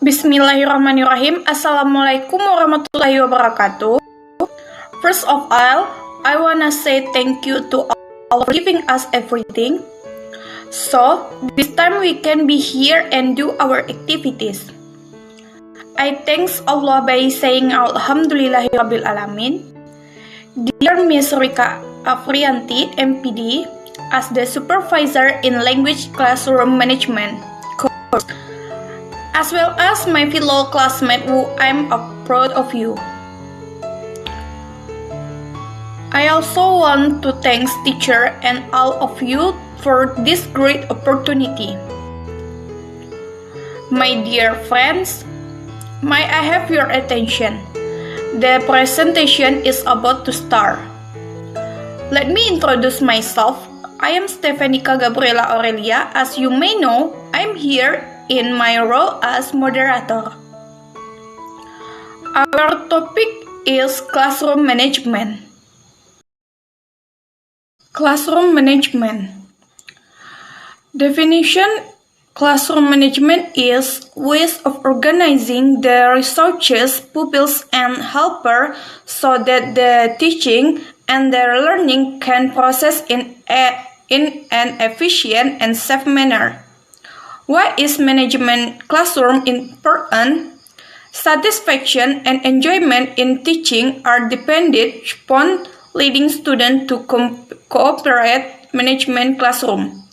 Bismillahirrahmanirrahim. Assalamualaikum warahmatullahi wabarakatuh. First of all, I wanna say thank you to all for giving us everything. So, this time we can be here and do our activities. I thanks Allah by saying Alhamdulillahirabbil alamin. Dear Miss Rika Afriyanti, M.PD, as the supervisor in language classroom management course, as well as my fellow classmates who I'm proud of you. I also want to thank teacher and all of you for this great opportunity. My dear friends, may I have your attention? The presentation is about to start. Let me introduce myself. I am Stevenika Gabriela Aurellia. As you may know, I'm here in my role as moderator. Our topic is classroom management. Classroom management. Definition: classroom management is ways of organizing the resources, pupils, and helpers so that the teaching and their learning can process in an efficient and safe manner. Why is management classroom important? Satisfaction and enjoyment in teaching are dependent upon leading students to cooperate management classroom.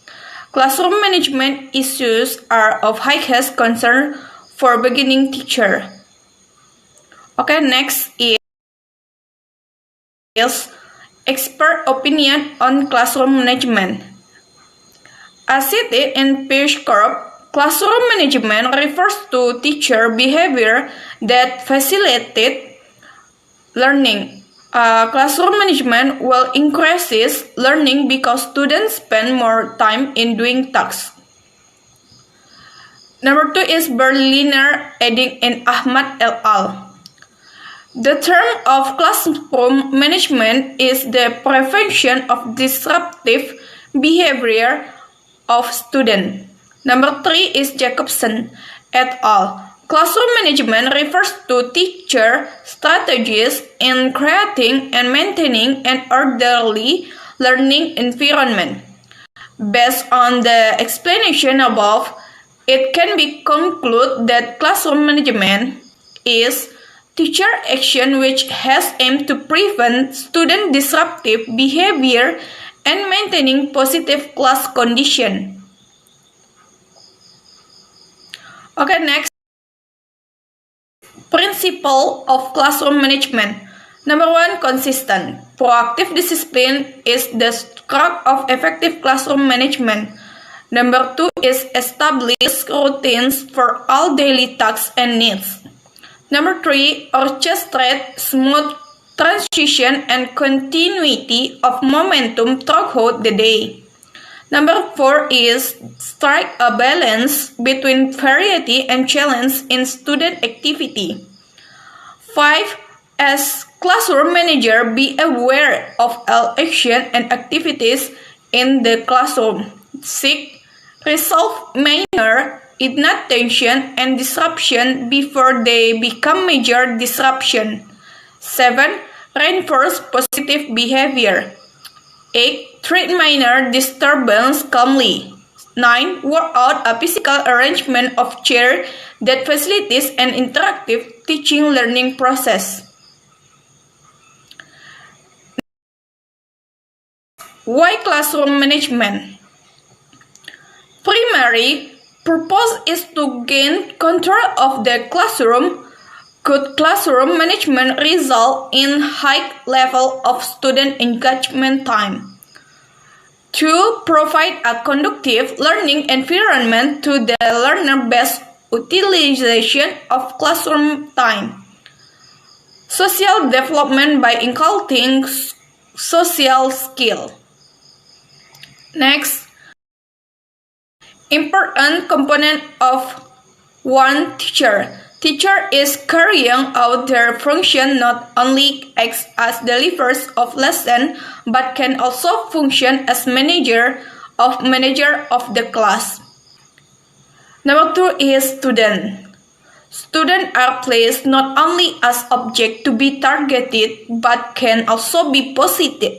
Classroom management issues are of highest concern for beginning teacher. Okay, next is expert opinion on classroom management. As stated in page curve, classroom management refers to teacher behavior that facilitates learning. Classroom management will increase learning because students spend more time in doing tasks. Number 2 is Berliner Edding and Ahmad et al. The term of classroom management is the prevention of disruptive behavior of students. Number 3 is Jacobson et al. Classroom management refers to teacher strategies in creating and maintaining an orderly learning environment. Based on the explanation above, it can be concluded that classroom management is teacher action which has aimed to prevent student disruptive behavior and maintaining positive class condition. Okay, next. Principle of classroom management. Number 1, consistent. Proactive discipline is the spark of effective classroom management. Number 2 is establish routines for all daily tasks and needs. Number 3, orchestrate smooth transition and continuity of momentum throughout the day. Number 4 is strike a balance between variety and challenge in student activity. 5. As classroom manager, be aware of all action and activities in the classroom. 6. Resolve minor inattention and disruption before they become major disruption. 7. Reinforce positive behavior. 8. Treat minor disturbance calmly. 9. Work out a physical arrangement of chair that facilitates an interactive teaching learning process. Why classroom management? Primary purpose is to gain control of the classroom. Good classroom management result in high level of student engagement time. 2. Provide a conducive learning environment to the learner based utilization of classroom time. Social development by inculcating social skill. Next, important component of one teacher. Teacher is carrying out their function not only acts as delivers of lesson, but can also function as manager of the class. Number 2 is student. Students are placed not only as objects to be targeted, but can also be positioned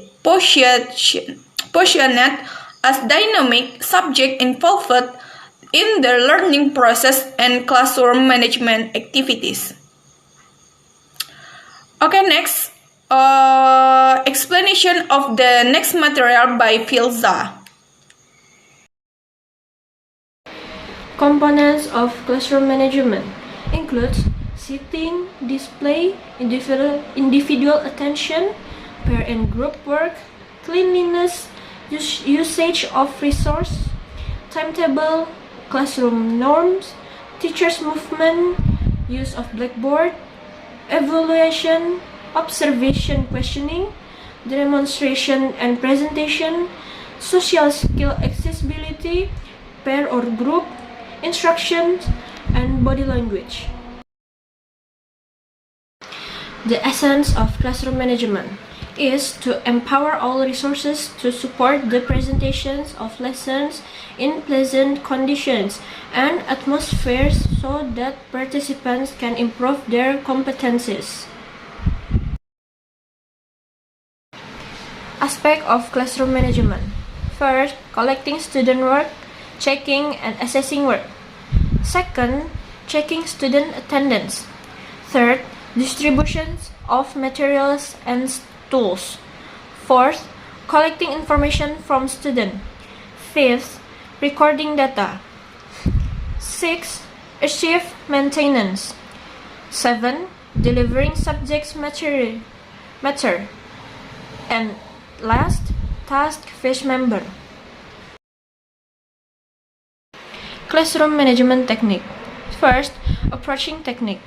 as dynamic subjects involved in the learning process and classroom management activities. Okay, next, explanation of the next material by Filza. Components of classroom management includes seating, display, individual attention, pair and group work, cleanliness, usage of resource, timetable, classroom norms, teachers' movement, use of blackboard, evaluation, observation questioning, demonstration and presentation, social skill accessibility, pair or group, instructions, and body language. The essence of classroom management is to empower all resources to support the presentations of lessons in pleasant conditions and atmospheres so that participants can improve their competencies. Aspect of classroom management. First, collecting student work, checking and assessing work. Second, checking student attendance. Third, distributions of materials and tools. Fourth, collecting information from students. Fifth, recording data. Sixth, archive maintenance. 7. Delivering subjects matter. And last, task phase member. Classroom management technique. First, approaching technique.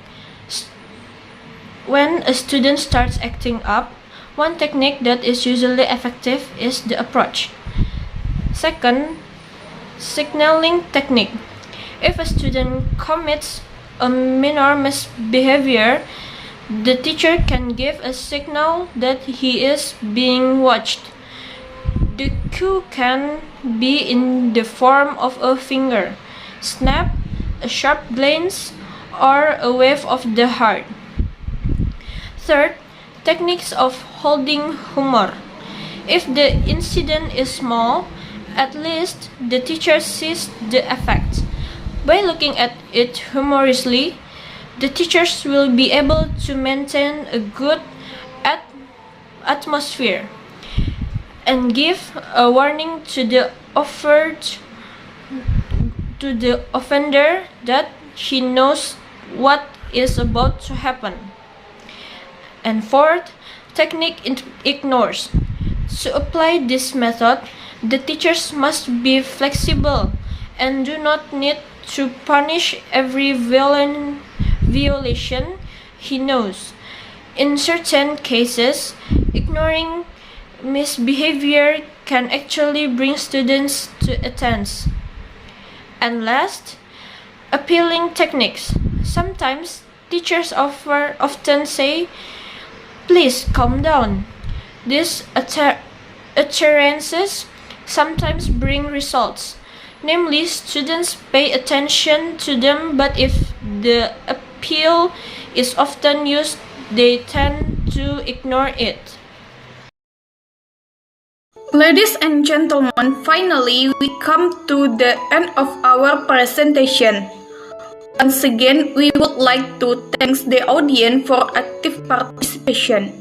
When a student starts acting up, one technique that is usually effective is the approach. Second, signaling technique. If a student commits a minor misbehavior, the teacher can give a signal that he is being watched. The cue can be in the form of a finger snap, a sharp glance, or a wave of the heart. Third, techniques of holding humor. If the incident is small, at least the teacher sees the effect. By looking at it humorously, the teachers will be able to maintain a good atmosphere and give a warning to the offender that he knows what is about to happen. And fourth, technique ignores. To apply this method, the teachers must be flexible and do not need to punish every violation he knows. In certain cases, ignoring misbehavior can actually bring students to attend. And last, appealing techniques. Sometimes teachers often say, "Please calm down." These utterances sometimes bring results. Namely, students pay attention to them, but if the appeal is often used, they tend to ignore it. Ladies and gentlemen, finally we come to the end of our presentation. Once again, we would like to thank the audience for active participation.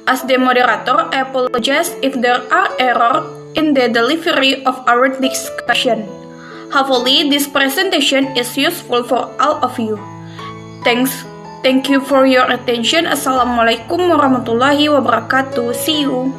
As the moderator, I apologize if there are errors in the delivery of our discussion. Hopefully, this presentation is useful for all of you. Thank you for your attention. Assalamualaikum warahmatullahi wabarakatuh. See you.